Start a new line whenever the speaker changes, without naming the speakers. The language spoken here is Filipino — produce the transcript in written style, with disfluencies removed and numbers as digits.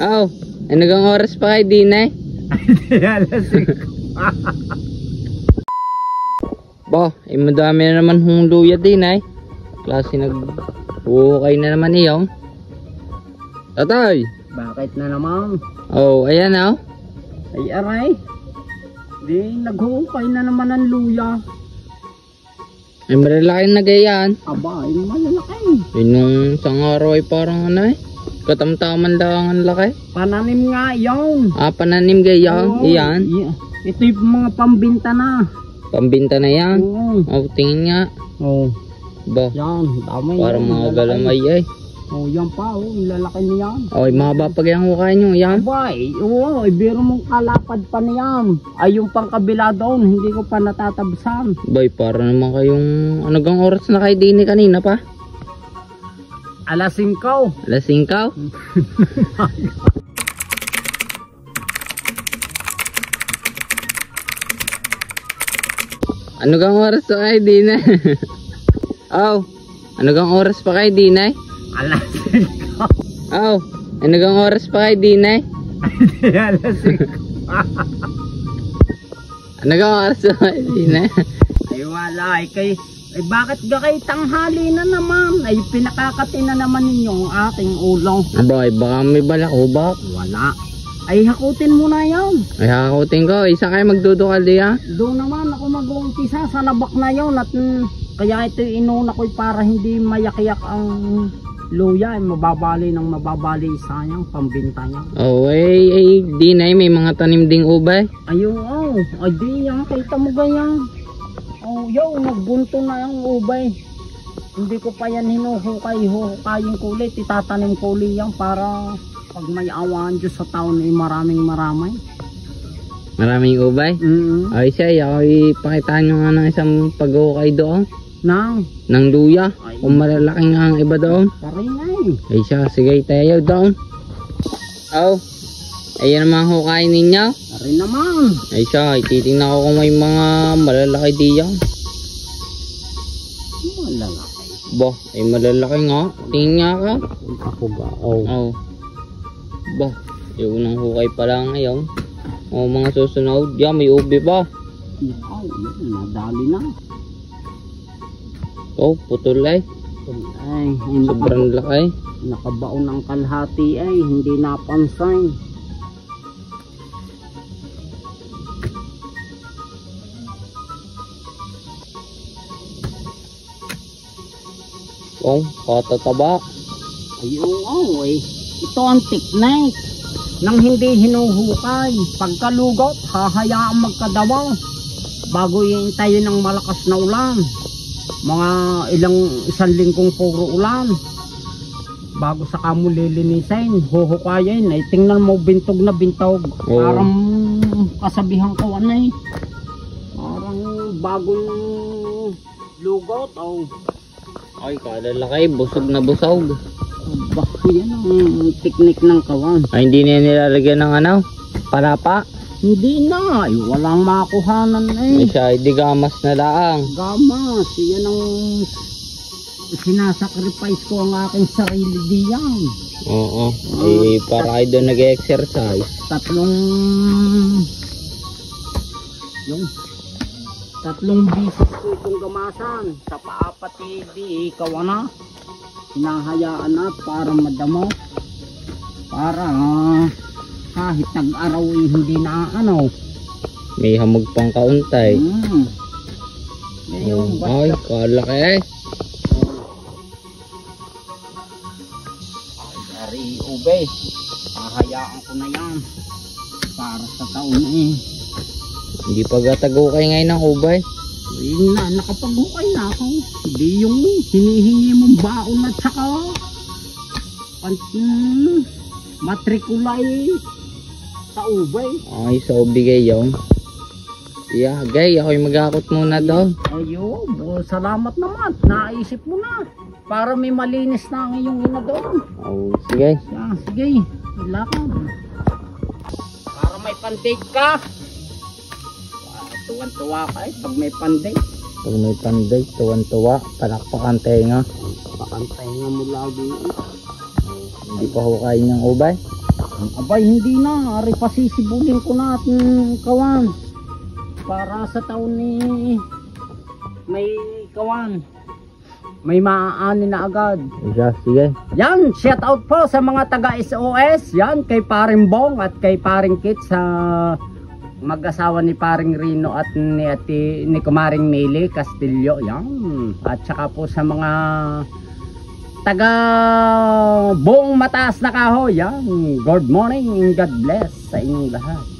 Oh, ano gang oras pa kayo din eh?
Alas 5.
Bo, madami na naman hong luya din eh. Klase nag-uukay na naman iyong. Tatay!
Bakit na naman?
Oh, ayan oh.
Ay aray. Di naghuhukay na naman ang luya.
Ay malalaki na gayan.
Aba, ay malalaki.
Yun nung isang araw ay parang ano eh. Katamtaman lang ang laki.
Pananim nga yun.
Ah, pananim gayan.
Oo,
Iyan.
Ito yung mga pambinta na.
Pambinta na yan.
Oo.
Oh, tingin nga.
Oo.
Ba,
Yan, dami.
parang
yan,
mga
lalaki.
galamay eh.
Oh, yan pa, oh, lalaki niyan.
Okay, mahaba pag yung hukay nyo. Yan.
Abay, oo, biro mong kalapad pa niyan. Ay, yung pangkabila doon, hindi ko pa natatabsan.
Bay, para naman kayong ano gang oras na kayo din kanina pa?
Alas 5.
Alas 5? Ano gang oras pa kayo din eh? Oh, ano gang oras pa kayo din eh?
Alas 5.
Oh, ano gang oras pa kayo din eh?
Alas 5.
Ano gang oras pa kayo din eh?
Ay, wala. Ay, bakit ga kayo tanghali na naman? Ay, pinakakati na naman ninyo ang aking ulo.
Abay, baka may balakubak.
Wala. Ay, hakutin mo na yan.
Ay, hakutin ko. Isa kayo magdudukal diya.
Doon naman ako mag-uumpisa sa labak na yun. At kaya ito inuna ko para hindi mayakiyak ang luya. Ay, mababali ng mababali sayang pambinta niya.
Oh, ay, di na may mga tanim ding ubay.
Ayun, oh. Ay, di yan. Kita mo ganyan. Oh, yo, nagbunto na yung ubay. Hindi ko pa yan hinuhukay. Huhukayin ko ulit. Itatanim ko ulit yan para pag may awaan Diyos sa taon ay maraming.
Maraming ubay. Ay siya, ako ipakitaan nyo nga ng isang pag-ukay doon. Nang luya.
Ay.
Kung malalaki nga ang iba doon.
Karin ay.
Ay siya, sige tayo doon. Oh, ayan naman hukay ninyo.
Karin naman.
Ay siya, titingnan ko kung may mga malalaki diyan.
Malalaki.
Bah, ay malalaki nga. Tingin nga ka.
Ako ba? Oh.
Oh. Bah, yung unang hukay pa lang ngayon. Oh, mga susunod. Yan, may ubi pa.
Ikaw, nadali na.
Oh, putol ay.
Ay,
Sobrang laki.
nakabaon ng kalahati ay hindi napansin.
Oh, katataba.
Ayun, oh, eh. Ito ang technique nang hindi hinuhukay. Pagkalugot, hahayaan magkadawa bago iintayin ng malakas na ulan. Mga isang linggong puro ulan. Bago saka mo lilinisin, huhukayin. Ay, tingnan mo, bintog na bintog.
Oh.
Parang kasabihan ko ano eh. Parang bagong lugot. Oh.
Ay, kalalaki. Busog na busog.
Yan ang technique ng kawan.
Ay, hindi na nilalagyan ng ano? Palapa?
Hindi na, ay walang makuhanan
Ay,
eh.
siya, di gamas na laang.
Gamas, yan ang sinasacrifice ko ang aking sarili diyan.
Oo. Ay, para kayo doon nag-exercise.
Tatlong bisis ko itong gamasan. Sa paapat di ikaw na. Hinahayaan na para madamo. Para kahit tag-araw eh, hindi na ano.
May hamog pang kauntay.
Ngayon,
Ay, kalaki eh.
Dari ube. Hahayaan ko na yan. Para sa taon eh.
Hindi pa gatagukay ngayon ng ubay.
Yun na, nakapaghukay na ako. Hindi yung hinihingi mong baon at saka matrikulay sa ubay.
Ay, so bigay yun. Yeah, gay, ako'y mag-akot muna daw.
Ayo, salamat naman. Naisip mo na. Para may malinis na ang iyong ina doon.
Oh, sige.
Yeah, sige, lakad. Para may pandate ka. Tuwan-tuwa ka eh pag may panday.
Pag may panday, tuwan-tuwa, palakpakan tayo nga.
Pakantay nga mo lagi.
Hindi pa hukayin ng ubay.
Abay, hindi na. Ari pasisibulin ko na at kawan. Para sa taon ni may kawan. May maaani na agad.
Isa, sige.
Yan, shout out po sa mga taga SOS. Yan, kay Paring Bong at kay Paring Kit sa mag-asawa ni Paring Rino at ni Kumaring Meli Castillo. Yan. At saka po sa mga taga buong mataas na kahoy. Yan. Good morning and God bless sa inyong lahat.